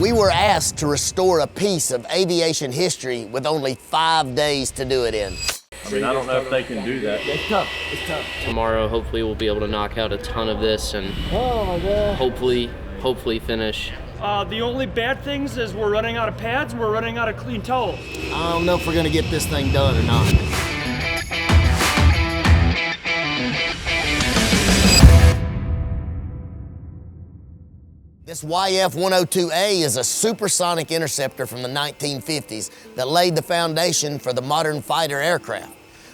We were asked to restore a piece of aviation history with only 5 days to do it in. I mean, I don't know if they can do that. It's tough, it's tough. Tomorrow, hopefully, we'll be able to knock out a ton of this and hopefully finish. The only bad things is we're running out of pads and we're running out of clean towels. I don't know if we're gonna get this thing done or not. This YF-102A is a supersonic interceptor from the 1950s that laid the foundation for the modern fighter aircraft.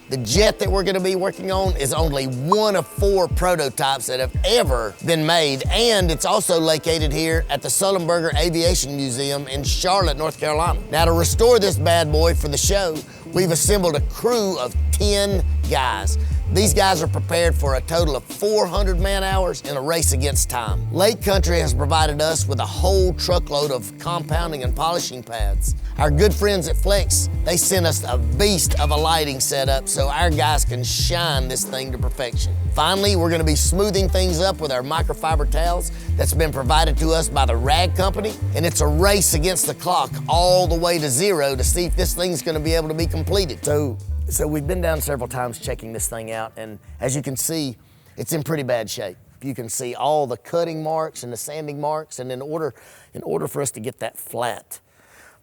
The jet that we're gonna be working on is only one of 4 prototypes that have ever been made, and it's also located here at the Sullenburger Aviation Museum in Charlotte, North Carolina. Now, to restore this bad boy for the show, we've assembled a crew of 10 guys. These guys are prepared for a total of 400 man-hours in a race against time. Lake Country has provided us with a whole truckload of compounding and polishing pads. Our good friends at Flex, they sent us a beast of a lighting setup so our guys can shine this thing to perfection. Finally, we're gonna be smoothing things up with our microfiber towels that's been provided to us by the Rag Company, and it's a race against the clock all the way to 0 to see if this thing's gonna be able to be completed. So we've been down several times checking this thing out, and as you can see, it's in pretty bad shape. You can see all the cutting marks and the sanding marks, and in order for us to get that flat,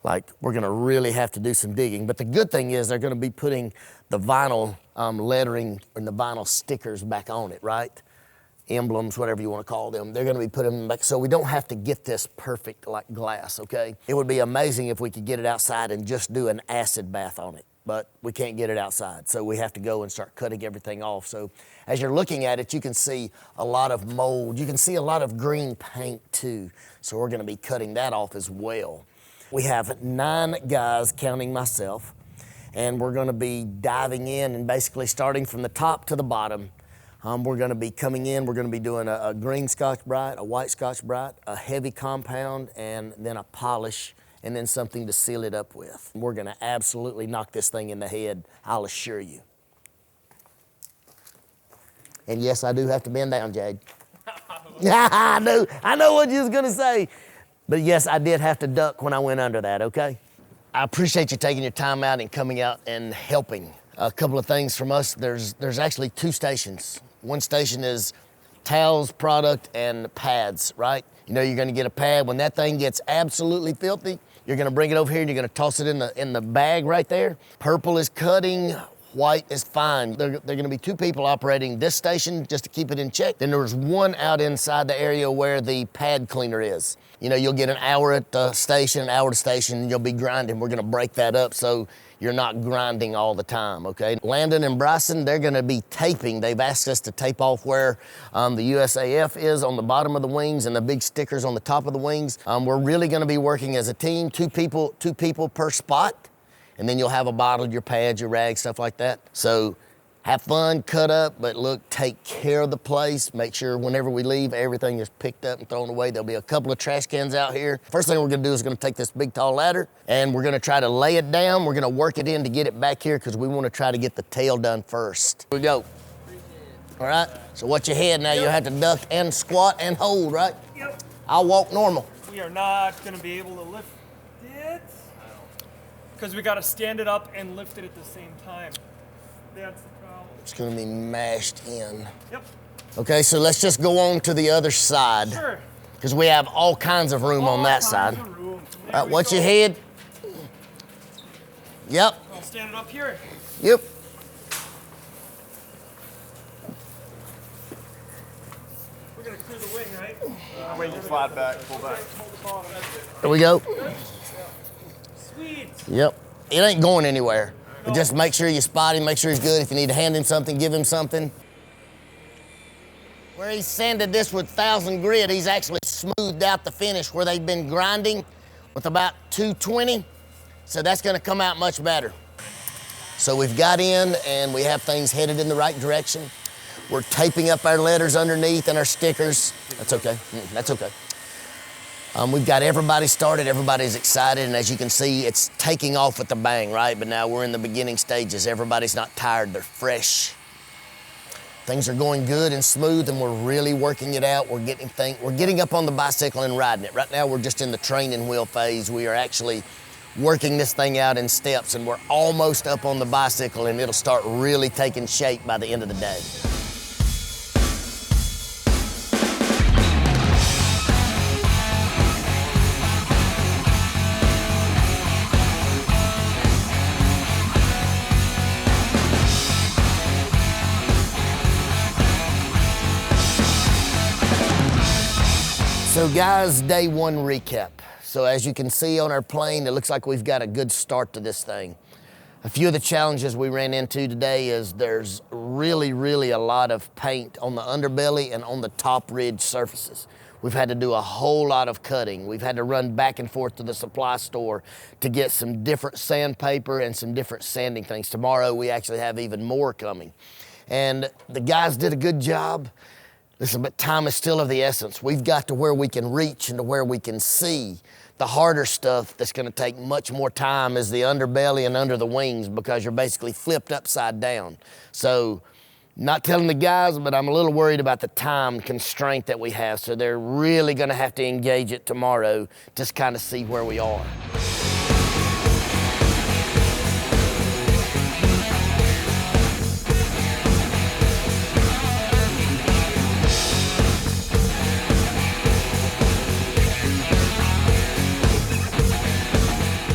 like, we're gonna really have to do some digging. But the good thing is they're gonna be putting the vinyl lettering and the vinyl stickers back on it, right? Emblems, whatever you wanna call them. They're gonna be putting them back, so we don't have to get this perfect like glass, okay? It would be amazing if we could get it outside and just do an acid bath on it, but we can't get it outside, so we have to go and start cutting everything off. So as you're looking at it, you can see a lot of mold. You can see a lot of green paint too, so we're gonna be cutting that off as well. We have 9 guys, counting myself, and we're gonna be diving in and basically starting from the top to the bottom. We're gonna be coming in, we're gonna be doing a green Scotch-Brite, a white Scotch-Brite, a heavy compound, and then a polish, and then something to seal it up with. We're gonna absolutely knock this thing in the head, I'll assure you. And yes, I do have to bend down, Jade. I know what you was gonna say. But yes, I did have to duck when I went under that, okay? I appreciate you taking your time out and coming out and helping. A couple of things from us, there's actually 2 stations. One station is towels, product, and pads, right? You know you're gonna get a pad. When that thing gets absolutely filthy, you're gonna bring it over here and you're gonna toss it in the bag right there. Purple is cutting, white is fine. They're gonna be 2 people operating this station just to keep it in check. Then there's 1 out inside the area where the pad cleaner is. You know, you'll get an hour at the station, an hour at the station, and you'll be grinding. We're gonna break that up so you're not grinding all the time, okay? Landon and Bryson, they're gonna be taping. They've asked us to tape off where the USAF is on the bottom of the wings and the big stickers on the top of the wings. We're really gonna be working as a team, 2 people per spot, and then you'll have a bottle, your pads, your rags, stuff like that. So have fun, cut up, but look, take care of the place. Make sure whenever we leave, everything is picked up and thrown away. There'll be a couple of trash cans out here. First thing we're gonna do is gonna take this big tall ladder and we're gonna try to lay it down. We're gonna work it in to get it back here because we wanna try to get the tail done first. Here we go. All right, so watch your head now. You'll have to duck and squat and hold, right? Yep. I'll walk normal. We are not gonna be able to lift it because we gotta stand it up and lift it at the same time. That's the problem. It's gonna be mashed in. Yep. Okay, so let's just go on to the other side. Sure. Because we have all kinds of room on that side. All right, watch your head. Yep. I'll stand it up here. Yep. We're gonna clear the wing, right? Wait, you slide back, pull back. There we go. Sweet. Yep. It ain't going anywhere. But just make sure you spot him, make sure he's good. If you need to hand him something, give him something. Where he sanded this with 1,000 grit, he's actually smoothed out the finish where they've been grinding with about 220. So that's gonna come out much better. So we've got in and we have things headed in the right direction. We're taping up our letters underneath and our stickers. That's okay, that's okay. We've got everybody started, everybody's excited, and as you can see, it's taking off with a bang, right? But now we're in the beginning stages. Everybody's not tired, they're fresh. Things are going good and smooth, and we're really working it out. We're getting up on the bicycle and riding it. Right now, we're just in the training wheel phase. We are actually working this thing out in steps, and we're almost up on the bicycle, and it'll start really taking shape by the end of the day. So guys, day one recap. So as you can see on our plane, it looks like we've got a good start to this thing. A few of the challenges we ran into today is there's really a lot of paint on the underbelly and on the top ridge surfaces. We've had to do a whole lot of cutting. We've had to run back and forth to the supply store to get some different sandpaper and some different sanding things. Tomorrow we actually have even more coming. And the guys did a good job. Listen, but time is still of the essence. We've got to where we can reach and to where we can see. The harder stuff that's gonna take much more time is the underbelly and under the wings, because you're basically flipped upside down. So, not telling the guys, but I'm a little worried about the time constraint that we have. So they're really gonna have to engage it tomorrow, just kind of see where we are.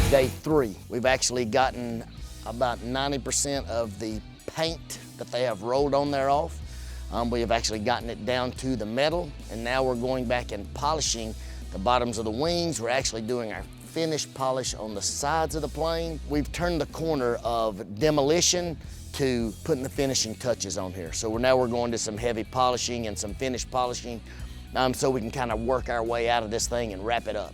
Day three, we've actually gotten about 90% of the paint that they have rolled on there off. We have actually gotten it down to the metal, and now we're going back and polishing the bottoms of the wings. We're actually doing our finish polish on the sides of the plane. We've turned the corner of demolition to putting the finishing touches on here. So now we're going to some heavy polishing and some finish polishing, so we can kind of work our way out of this thing and wrap it up.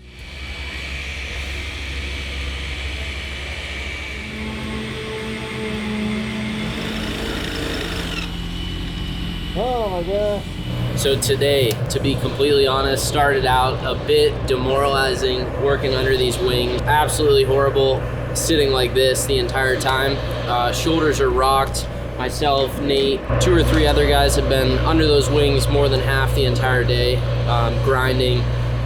Oh my God. So today, to be completely honest, started out a bit demoralizing working under these wings. Absolutely horrible sitting like this the entire time. Shoulders are rocked. Myself, Nate, 2 or 3 other guys have been under those wings more than half the entire day, grinding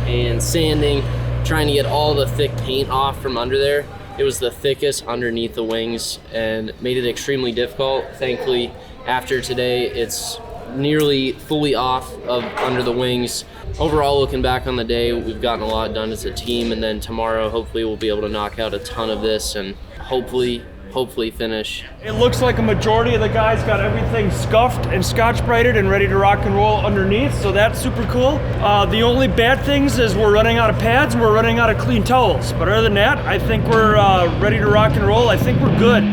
and sanding, trying to get all the thick paint off from under there. It was the thickest underneath the wings and made it extremely difficult. Thankfully, after today, it's nearly fully off of under the wings. Overall, looking back on the day, we've gotten a lot done as a team, and then tomorrow, hopefully we'll be able to knock out a ton of this and hopefully finish. It looks like a majority of the guys got everything scuffed and scotch-brighted and ready to rock and roll underneath, so that's super cool. The only bad things is we're running out of pads and we're running out of clean towels. But other than that, I think we're ready to rock and roll. I think we're good.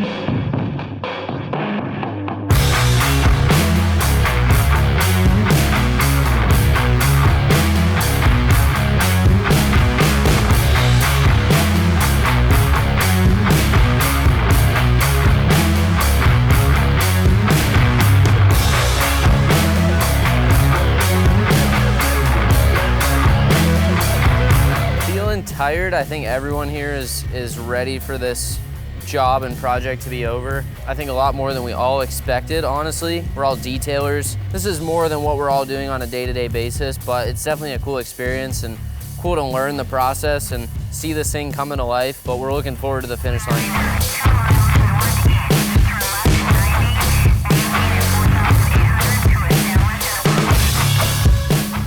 Tired. I think everyone here is ready for this job and project to be over. I think a lot more than we all expected, honestly. We're all detailers. This is more than what we're all doing on a day-to-day basis, but it's definitely a cool experience and cool to learn the process and see this thing come into life, but we're looking forward to the finish line.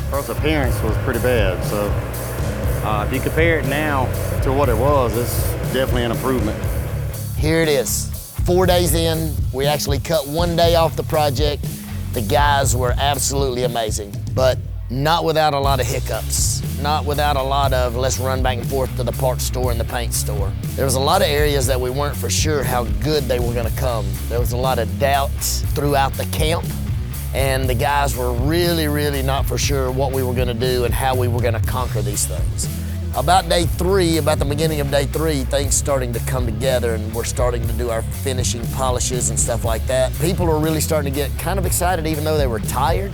First appearance was pretty bad, so if you compare it now to what it was, it's definitely an improvement. Here it is, 4 days in. We actually cut 1 day off the project. The guys were absolutely amazing, but not without a lot of hiccups, not without a lot of let's run back and forth to the parts store and the paint store. There was a lot of areas that we weren't for sure how good they were gonna come. There was a lot of doubts throughout the camp, and the guys were really not for sure what we were gonna do and how we were gonna conquer these things. About day 3, about the beginning of day 3, things starting to come together, and we're starting to do our finishing polishes and stuff like that. People are really starting to get kind of excited, even though they were tired,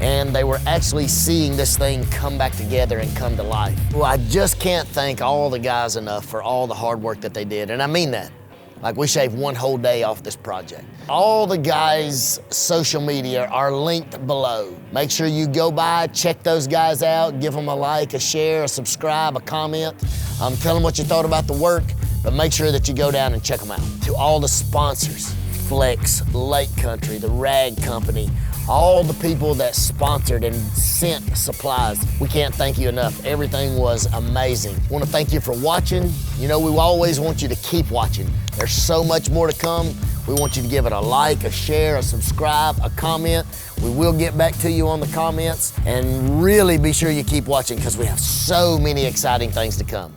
and they were actually seeing this thing come back together and come to life. Well, I just can't thank all the guys enough for all the hard work that they did, and I mean that. Like we shaved one whole day off this project. All the guys' social media are linked below. Make sure you go by, check those guys out, give them a like, a share, a subscribe, a comment. Tell them what you thought about the work, but make sure that you go down and check them out. To all the sponsors, Flex, Lake Country, the Rag Company, all the people that sponsored and sent supplies, we can't thank you enough. Everything was amazing. I want to thank you for watching. You know, we always want you to keep watching. There's so much more to come. We want you to give it a like, a share, a subscribe, a comment. We will get back to you on the comments, and really be sure you keep watching because we have so many exciting things to come.